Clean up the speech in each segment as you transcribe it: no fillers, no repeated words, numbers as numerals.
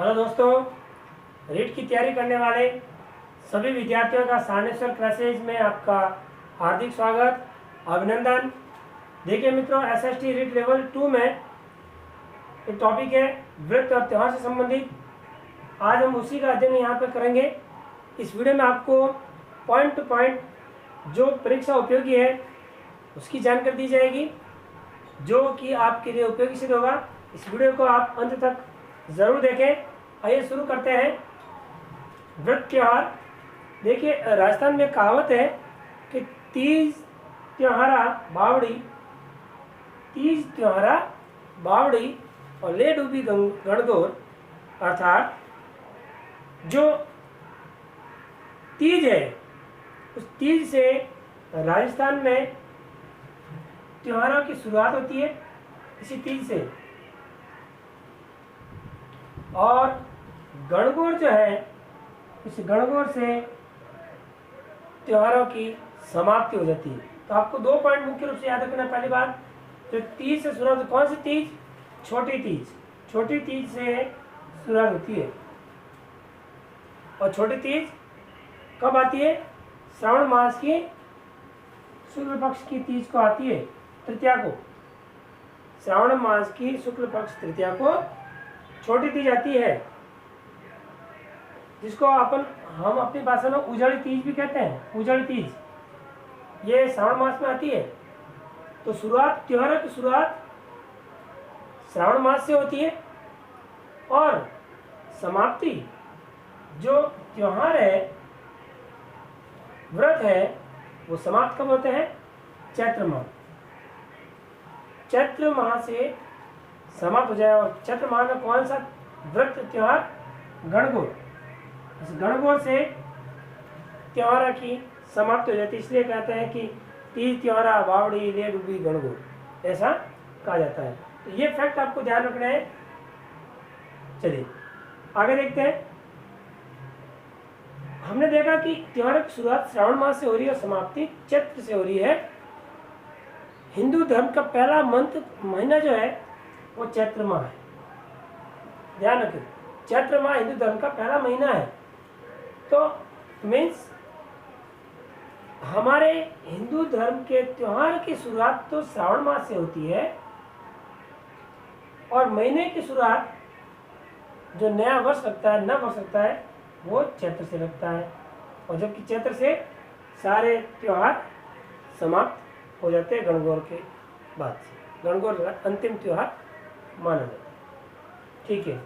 Hello दोस्तों, रीट की तैयारी करने वाले सभी विद्यार्थियों का सारनेश्वर क्लासेज में आपका हार्दिक स्वागत, अभिनंदन। देखिए मित्रों, एसएसटी रीट लेवल 2 में एक टॉपिक है व्रत और त्यौहार से संबंधित। आज हम उसी का अध्ययन यहाँ पर करेंगे। इस वीडियो में आपको पॉइंट टू पॉइंट जो परीक्षा उपयोगी है उसकी जानकारी दी जाएगी, जो कि आपके लिए उपयोगी सिद्ध होगा। इस वीडियो को आप अंत तक ज़रूर देखें। आइए शुरू करते हैं। व्रत त्यौहार। देखिए, राजस्थान में कहावत है कि तीज त्योहारा बावड़ी, तीज त्योहारा बावड़ी और ले डूबी गणगौर। अर्थात जो तीज है उस तीज से राजस्थान में त्योहारों की शुरुआत होती है, इसी तीज से। और गणगौर जो है, इस गणगौर से त्योहारों की समाप्ति हो जाती है। तो आपको 2 पॉइंट मुख्य रूप से याद रखना। पहली बात, जो तीज से शुरुआत, कौन सी तीज? छोटी तीज। छोटी तीज से शुरुआत होती है। और छोटी तीज कब आती है? श्रावण मास की शुक्ल पक्ष की तीज को आती है, तृतीया को। श्रावण मास की शुक्ल पक्ष तृतीया को छोटी तीज आती है, जिसको हम अपनी भाषा में उजाड़ी तीज भी कहते हैं। उजाड़ी तीज ये श्रावण मास में आती है। तो शुरुआत, त्योहारों की शुरुआत श्रावण मास से होती है और समाप्ति, जो त्योहार है, व्रत है, वो समाप्त कब होते हैं? चैत्र माह। चैत्र माह से समाप्त हो जाए। और चैत्र माह में कौन सा व्रत त्योहार? गणगौर। इस गणगौर से त्योहार की समाप्ति हो जाती है। इसलिए कहते हैं कि तीज त्योहारा बावड़ी ले डूबी गणगौर, ऐसा कहा जाता है। तो ये फैक्ट आपको ध्यान रखना है। चलिए आगे देखते हैं। हमने देखा कि त्योहार की शुरुआत श्रावण मास से हो रही है और समाप्ति चैत्र से हो रही है। हिंदू धर्म का पहला महीना जो है वो चैत्र माह है। ध्यान रखें, चैत्र माह हिंदू धर्म का पहला महीना है। तो मीन्स हमारे हिंदू धर्म के त्योहार की शुरुआत तो श्रावण मास से होती है और महीने की शुरुआत, जो नया वर्ष लगता है, नव वर्ष लगता है, वो चैत्र से लगता है। और जबकि चैत्र से सारे त्योहार समाप्त हो जाते हैं गणगौर के बाद से। गणगौर अंतिम त्योहार माना जाता है। ठीक है।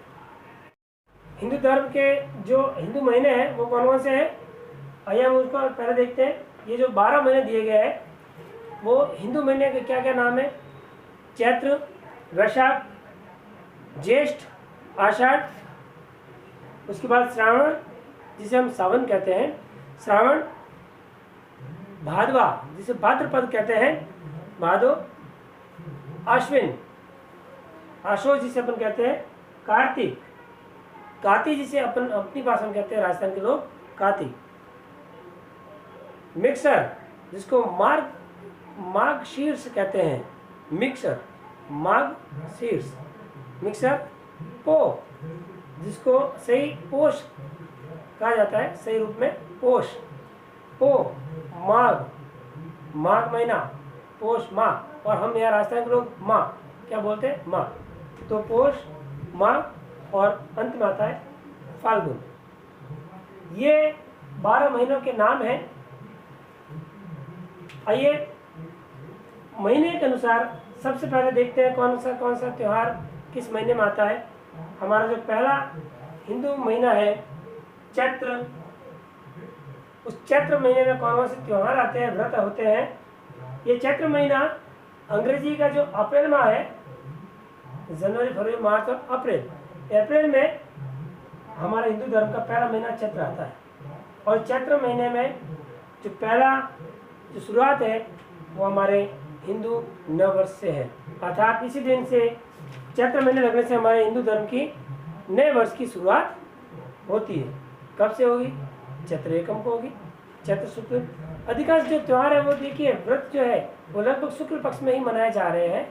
हिंदू धर्म के जो हिंदू महीने हैं वो कौन कौन से हैं? आइए हम उसको पहले देखते हैं। ये जो 12 महीने दिए गए हैं वो हिंदू महीने के क्या क्या नाम है? चैत्र, वैशाख, ज्येष्ठ, आषाढ़, उसके बाद श्रावण, जिसे हम सावन कहते हैं, श्रावण, भादवा जिसे भाद्रपद कहते हैं, भादो, आश्विन, आशो जिसे अपन कहते हैं, कार्तिक, काती जिसे अपन अपनी भाषा में कहते हैं राजस्थान के लोग, काती, मिक्सर जिसको माघ शीर्ष कहते हैं, मिक्सर, माघ शीर्ष, मिक्सर, पो जिसको सही पोष कहा जाता है, सही रूप में पोष, पो, माघ महीना, पोष माह। और हम यहाँ राजस्थान के लोग माँ क्या बोलते हैं? माँ। तो पोष, माघ और अंत में आता है फाल्गुन। ये 12 महीनों के नाम हैं। आइए महीने के अनुसार सबसे पहले देखते हैं कौन सा त्योहार किस महीने में आता है। हमारा जो पहला हिंदू महीना है चैत्र, उस चैत्र महीने में कौन कौन से त्योहार आते हैं, व्रत होते हैं? ये चैत्र महीना अंग्रेजी का जो अप्रैल माह है, जनवरी, फरवरी, मार्च और अप्रैल में हमारा हिंदू धर्म का पहला महीना चैत्र आता है। और चैत्र महीने में जो पहला जो शुरुआत है वो हमारे हिंदू नववर्ष से है। अर्थात इसी दिन से, चैत्र महीने लगने से हमारे हिंदू धर्म की नए वर्ष की शुरुआत होती है। कब से होगी? चैत्र एकम को होगी, चैत्र शुक्ल। अधिकांश जो त्यौहार है वो देखिए, व्रत जो है वो लगभग शुक्ल पक्ष में ही मनाए जा रहे हैं।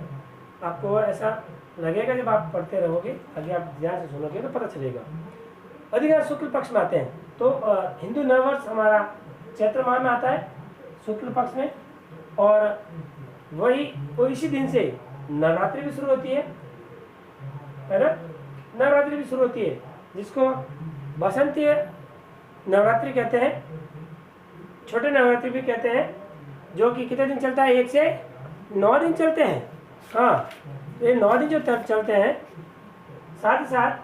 आपको ऐसा लगेगा जब आप पढ़ते रहोगे, आगे आप ध्यान से सुनोगे तो पता चलेगा। अधिकांश शुक्ल पक्ष में आते हैं। तो हिंदू नववर्ष हमारा चैत्र माह में आता है, शुक्ल पक्ष में, और वही वो इसी दिन से नवरात्रि भी शुरू होती है ना। नवरात्रि भी शुरू होती है, जिसको बसंतीय नवरात्रि कहते हैं, छोटे नवरात्रि भी कहते हैं, जो कि कितने दिन चलता है? 1 से 9 दिन चलते हैं। हाँ, तो ये 9 दिन जो चलते हैं। साथ ही साथ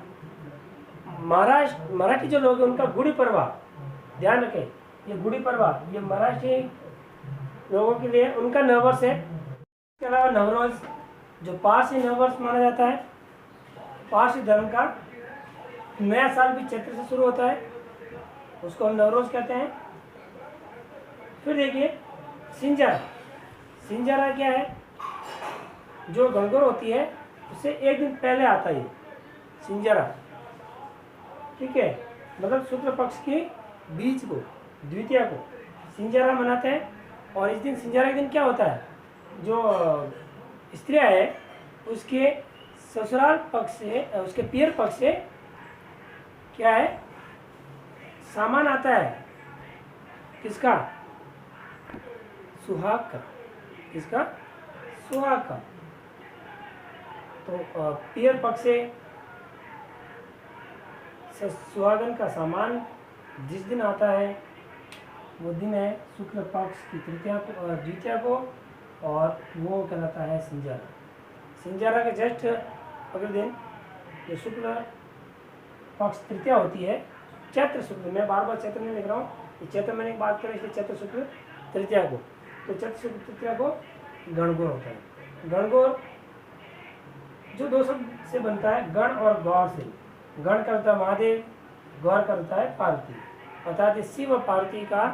मराठी जो लोग हैं उनका गुड़ी पड़वा, ध्यान रखें, ये गुड़ी पड़वा ये मराठी लोगों के लिए उनका नववर्ष है। इसके अलावा नवरोज जो पारसी नववर्ष माना जाता है, पारसी धर्म का नया साल भी चैत्र से शुरू होता है, उसको हम नवरोज कहते हैं। फिर देखिए सिंजारा। सिंजारा क्या है? जो गणगौर होती है उससे 1 दिन पहले आता है सिंजारा, ठीक है। मतलब शुक्ल पक्ष की बीज को, द्वितीया को सिंजारा मनाते हैं। और इस दिन सिंजारा के दिन क्या होता है? जो स्त्रियां है उसके ससुराल पक्ष से, उसके पियर पक्ष से क्या है? सामान आता है। किसका? सुहाग का। किसका? सुहाग का। तो पियर पक्ष से सुहागन का सामान जिस दिन आता है वो दिन है शुक्ल पक्ष की तृतीया को और द्वितीया को, और वो कहलाता है सिंजारा। सिंजारा के जस्ट अगले दिन जो शुक्ल पक्ष तृतीया होती है, चैत्र शुक्ल, मैं बार बार चैत्र नहीं लिख रहा हूँ, ये चैत्र मैंने बात करी इसलिए चैत्र शुक्ल तृतीया को। तो चैत्र शुक्ल तृतीया को गणगौर होता है। गणगौर जो 2 शब्द से बनता है, गण और गौर से। गण करता है महादेव, गौर करता है पार्वती, अर्थात शिव और पार्वती का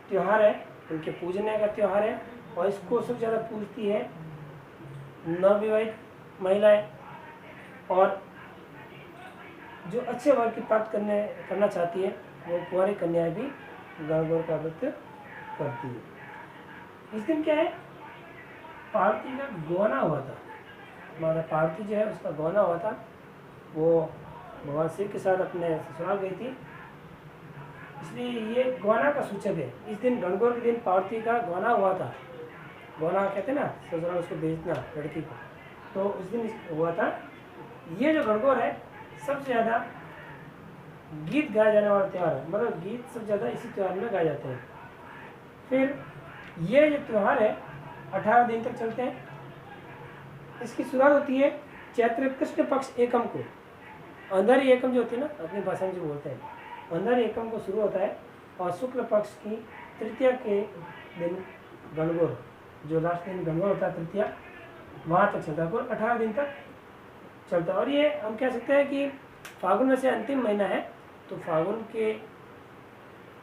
त्योहार है, उनके पूजने का त्योहार है। और इसको सबसे ज़्यादा पूजती है नवविवाहित महिलाएं, और जो अच्छे वर्ग की प्राप्त करना चाहती है वो कुंवारी कन्याएं भी गणगौर का व्रत करती है। इस दिन क्या है? पार्वती का गौना हुआ था। माता पार्वती जो है उसका गौना हुआ था, वो भगवान शिव के साथ अपने ससुराल गई थी, इसलिए ये गौना का सूचक है। इस दिन गणगौर के दिन पार्वती का गौना हुआ था। गौना कहते हैं ना, ससुराल उसको भेजना लड़की को, तो उस दिन हुआ था। ये जो गणगौर है सबसे ज़्यादा गीत गाया जाने वाला त्यौहार है, मतलब गीत सबसे ज़्यादा इसी त्यौहार में गाए जाते हैं। फिर ये जो त्यौहार है 18 दिन तक चलते हैं। इसकी शुरुआत होती है चैत्र कृष्ण पक्ष एकम को। अंधारी एकम जो होती है ना, अपनी भाषा में जो बोलते हैं, अंधारी एकम को शुरू होता है, और शुक्ल पक्ष की तृतीया के दिन गणगौर, जो लास्ट दिन गणगौर होता है तृतीया, वहाँ तक चलता है, कुल 18 दिन तक चलता है। और ये हम कह सकते हैं कि फागुन में से अंतिम महीना है, तो फागुन के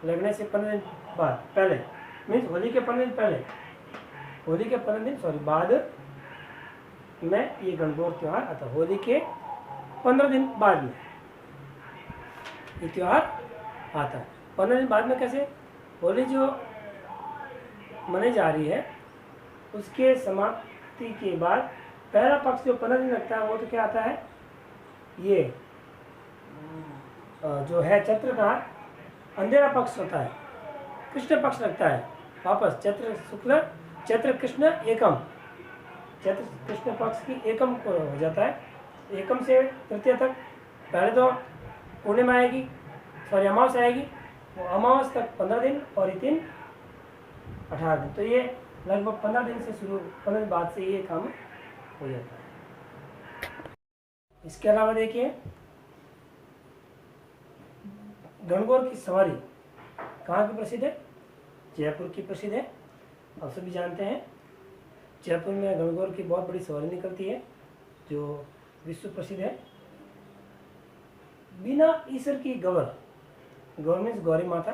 लगने से 15 दिन बाद, पहले मीन्स होली के 15 दिन पहले, होली के 15 दिन बाद में ये गणगौर त्यौहार आता है। होली के 15 दिन बाद में ये त्यौहार आता है। 15 दिन बाद में कैसे? होली जो मनाई जा रही है उसके समाप्ति के बाद पहला पक्ष जो 15 दिन लगता है वो तो क्या आता है? ये जो है चैत्र का अंधेरा पक्ष होता है, कृष्ण पक्ष लगता है वापस। चैत्र शुक्ल, चैत्र कृष्ण एकम, चैत्र कृष्ण पक्ष की एकम को हो जाता है। एकम से तृतीय तक पहले तो पूर्णिमा आएगी, अमावस आएगी, वो अमावस तक 15 दिन और ये दिन 18 दिन। तो ये लगभग 15 दिन से शुरू, 15 दिन बाद से ये काम हो जाता है। इसके अलावा देखिए गणगौर की सवारी कहाँ की प्रसिद्ध है? जयपुर की प्रसिद्ध है। आप सभी जानते हैं जयपुर में गणगौर की बहुत बड़ी सवारी निकलती है जो विश्व प्रसिद्ध है। बिना ईश्वर की गौर, गौर मीन्स गौरी माता,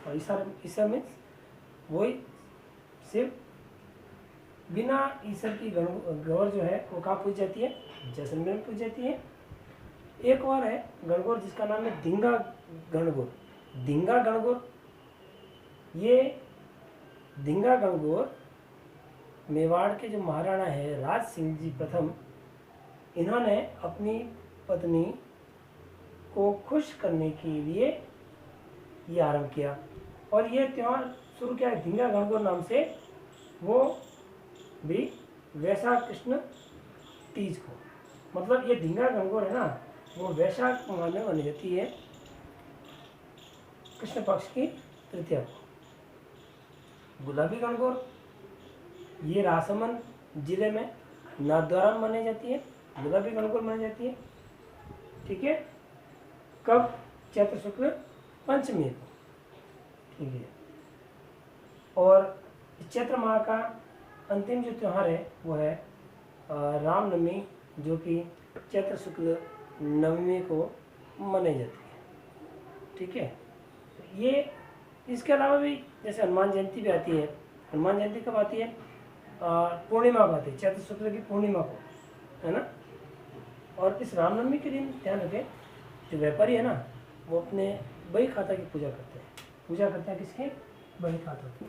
और ईश्वर मीन्स वही शिव। बिना ईश्वर की गौर जो है वो कहाँ पूज जाती है? जैसलमेर में पूज जाती है। एक और है गणगौर जिसका नाम है धिंगा गणगौर। धिंगा गणगौर, ये धिंगा गणगौर मेवाड़ के जो महाराणा है राज सिंह जी प्रथम, इन्होंने अपनी पत्नी को खुश करने के लिए ये आरंभ किया और ये त्यौहार शुरू किया धिंगा गणगौर नाम से, वो भी वैशाख कृष्ण तीज को। मतलब ये धिंगा गणगौर है ना, वो वैशाख माह में मनाई जाती है कृष्ण पक्ष की तृतीया को। गुलाबी गणगौर ये राजसमंद जिले में नाथद्वारा में मनाई जाती है, गुलाबी गणगौर मनाई जाती है। ठीक है, कब? चैत्र शुक्ल पंचमी को। ठीक है, और चैत्र माह का अंतिम जो त्यौहार है वो है रामनवमी, जो कि चैत्र शुक्ल नवमी को मनाई जाती है। ठीक है, ये इसके अलावा भी जैसे हनुमान जयंती भी आती है। हनुमान जयंती कब आती है? पूर्णिमा को आती है, चैत्र शुक्ल की पूर्णिमा को, है ना। और इस रामनवमी के दिन ध्यान रखें, जो व्यापारी है ना, वो अपने बही खाता की पूजा करते हैं। पूजा करते हैं किसकी? बही खाता की।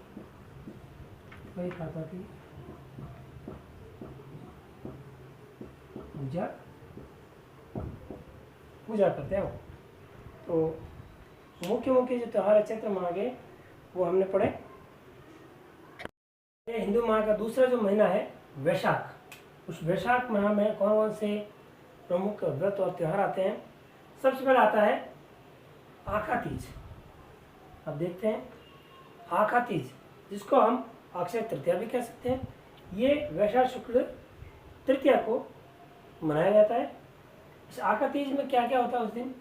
बही खाता की पूजा करते हैं वो। तो मुख्य मुख्य जो त्यौहार है चैत्र माह के, वो हमने पढ़े। हिंदू माह का दूसरा जो महीना है वैशाख, उस वैशाख माह में कौन कौन से प्रमुख व्रत और त्यौहार आते हैं? सबसे पहले आता है आखा तीज। अब देखते हैं आखा तीज, जिसको हम अक्षय तृतीया भी कह सकते हैं। ये वैशाख शुक्ल तृतीया को मनाया जाता है। इस आखा तीज में क्या क्या होता है उस दिन?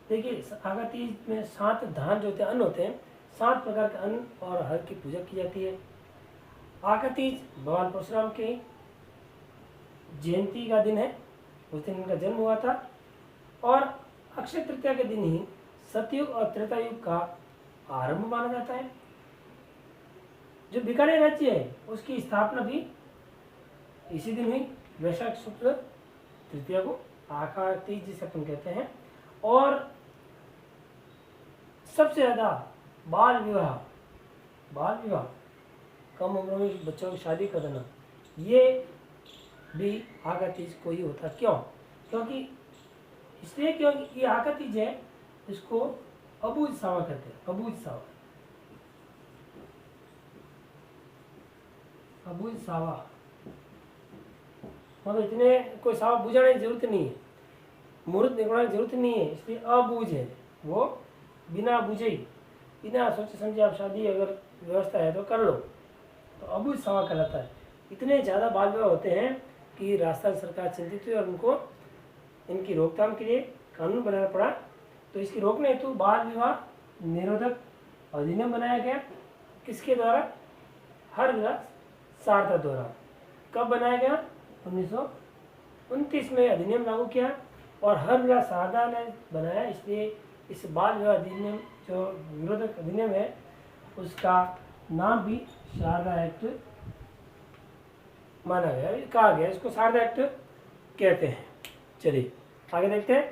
देखिए, आखा तीज में 7 धान जो होते हैं, अन्न होते हैं, 7 प्रकार के अन्न और हर की पूजा की जाती है। आखा तीज भगवान परशुराम की जयंती का दिन है, उस दिन उनका जन्म हुआ था। और अक्षय तृतीया के दिन ही सतयुग और त्रेता युग का आरंभ माना जाता है। जो बीकानेर राज्य है उसकी स्थापना भी इसी दिन हुई, वैशाख शुक्ल तृतीया को, आखा तीज जिसे अपन कहते हैं। और सबसे ज़्यादा बाल विवाह कम उम्र में बच्चों की शादी कर देना, ये भी आखा तीज को ही होता। क्यों? क्योंकि इसलिए क्योंकि ये आखा तीज है, इसको अबूझ सावा कहते हैं। अबूझ सावा मतलब इतने कोई सावा बुझाने की जरूरत नहीं है, मुहूर्त निकलवाने की जरूरत नहीं है, इसलिए अबूझ है। वो बिना बुझे, बिना सोचे समझे आप शादी अगर व्यवस्था है तो कर लो, तो अबूझ सावा कहलाता है। इतने ज़्यादा बाल विवाह होते हैं कि राजस्थान सरकार चिंतित हुई और उनको इनकी रोकथाम के लिए कानून बनाना पड़ा। तो इसकी रोकने हेतु बाल विवाह निरोधक अधिनियम बनाया गया। किसके द्वारा? हर विवाह शारदा द्वारा। कब बनाया गया? 1929 में अधिनियम लागू किया और हर विवाह शारदा ने बनाया। इसलिए इस बाल विवाह अधिनियम जो निरोधक अधिनियम है, उसका नाम भी शारदा एक्ट माना गया, कहा गया। इसको शारदा एक्ट कहते हैं। चलिए आगे देखते हैं।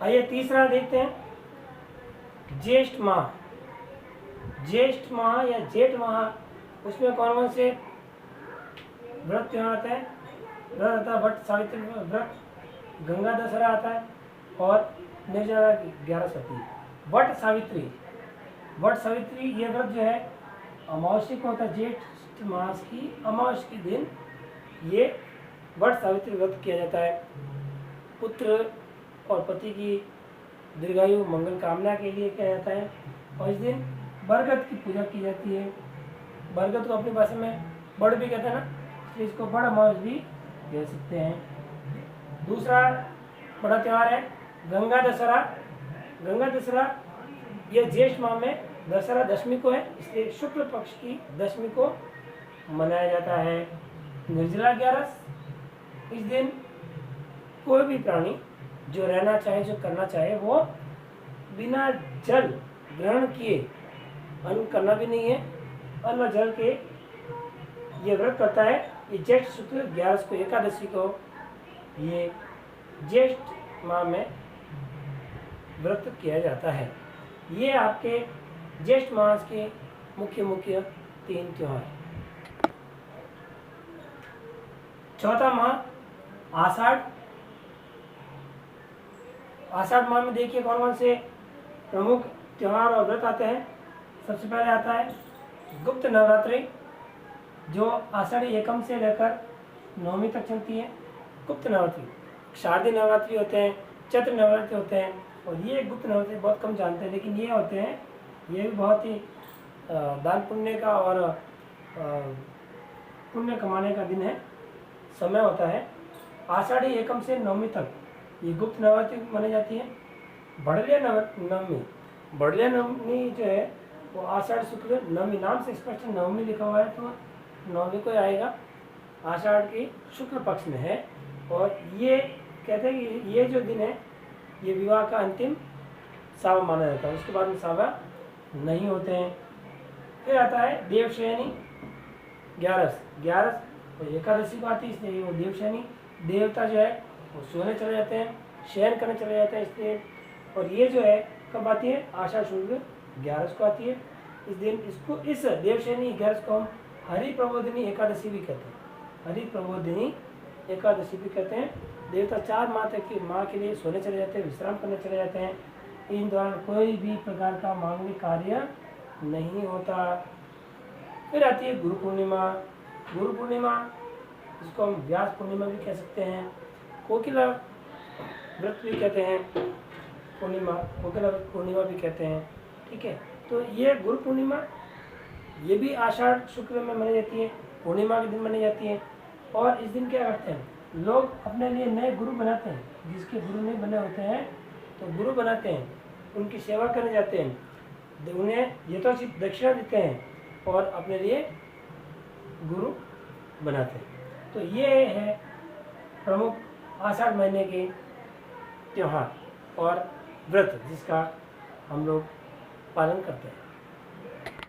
आइए तीसरा देखते हैं, ज्येष्ठ माह। ज्येष्ठ माह या जेठ माह, उसमें कौन कौन से व्रत त्योहार आता है? व्रत आता है वट सावित्री व्रत, गंगा दशहरा आता है और निर्जला 11 सती। वट सावित्री ये व्रत जो है अमावस्या को होता है, जेठ मास की अमावस्या के दिन ये वट सावित्री व्रत किया जाता है। पुत्र और पति की दीर्घायु मंगल कामना के लिए किया जाता है। और इस दिन बरगद की पूजा की जाती है। बरगद को अपनी भाषा में बड़ भी कहते हैं ना, इसलिए इसको बड़ अमावस्या भी कह सकते हैं। दूसरा बड़ा त्यौहार है गंगा दशहरा। गंगा दशहरा यह ज्येष्ठ माह में दशहरा दशमी को है, इसलिए शुक्ल पक्ष की दशमी को मनाया जाता है। निर्जला 11, इस दिन कोई भी प्राणी जो रहना चाहे, जो करना चाहे, वो बिना जल ग्रहण किए अन्न करना भी नहीं है, अन्न जल के ये व्रत करता है। ये ज्येष्ठ शुक्ल 11 को, एकादशी को, ये ज्येष्ठ माह में व्रत किया जाता है। ये आपके ज्येष्ठ मास के मुख्य 3 त्योहार। चौथा माह आषाढ़। आषाढ़ माह में देखिए कौन कौन से प्रमुख त्यौहार और व्रत आते हैं। सबसे पहले आता है गुप्त नवरात्रि, जो आषाढ़ी एकम से लेकर नवमी तक चलती है। गुप्त नवरात्रि, शारदीय नवरात्रि होते हैं, चैत्र नवरात्रि होते हैं, और ये गुप्त नवरात्रि बहुत कम जानते हैं, लेकिन ये होते हैं, ये भी बहुत ही दान पुण्य का और पुण्य कमाने का दिन है, समय होता है। आषाढ़ी एकम से नवमी तक ये गुप्त नवरात्रि मानी जाती है। बढ़लिया नवमी, बढ़लिया नवमी जो है वो आषाढ़ शुक्ल नवमी, नाम से स्पष्ट नवमी लिखा हुआ है, तो नवमी को आएगा, आषाढ़ की शुक्ल पक्ष में है। और ये कहते हैं कि ये जो दिन है ये विवाह का अंतिम सावा माना जाता है, उसके बाद में सावा नहीं होते हैं। फिर आता है देवशयनी, 11 और एकादशी को आती है, इसलिए वो देवशयनी, देवता जो है वो सोने चले जाते हैं, शयन करने चले जाते हैं, इसलिए। और ये जो है कब आती है, आषाढ़ शुक्ल 11 को आती है। इस दिन इसको, इस देवशयनी 11 को हम हरि प्रबोधिनी एकादशी भी कहते हैं, हरि प्रबोधिनी एकादशी भी कहते हैं। देवता 4 माह के लिए सोने चले जाते हैं, विश्राम करने चले जाते हैं। इन दौरान कोई भी प्रकार का मांगलिक कार्य नहीं होता। फिर आती है गुरु पूर्णिमा। गुरु पूर्णिमा जिसको हम व्यास पूर्णिमा भी कह सकते हैं, कोकिला व्रत भी कहते हैं, कोकिला व्रत पूर्णिमा भी कहते हैं, ठीक है। तो ये गुरु पूर्णिमा ये भी आषाढ़ शुक्ल में मनाई जाती है, पूर्णिमा के दिन मनाई जाती है। और इस दिन क्या करते हैं, लोग अपने लिए नए गुरु बनाते हैं, जिसके गुरु नहीं बने होते हैं तो गुरु बनाते हैं, उनकी सेवा करने जाते हैं, उन्हें यथोचित दक्षिणा देते हैं और अपने लिए गुरु बनाते हैं। तो ये है प्रमुख आषाढ़ महीने के त्यौहार और व्रत जिसका हम लोग पालन करते हैं।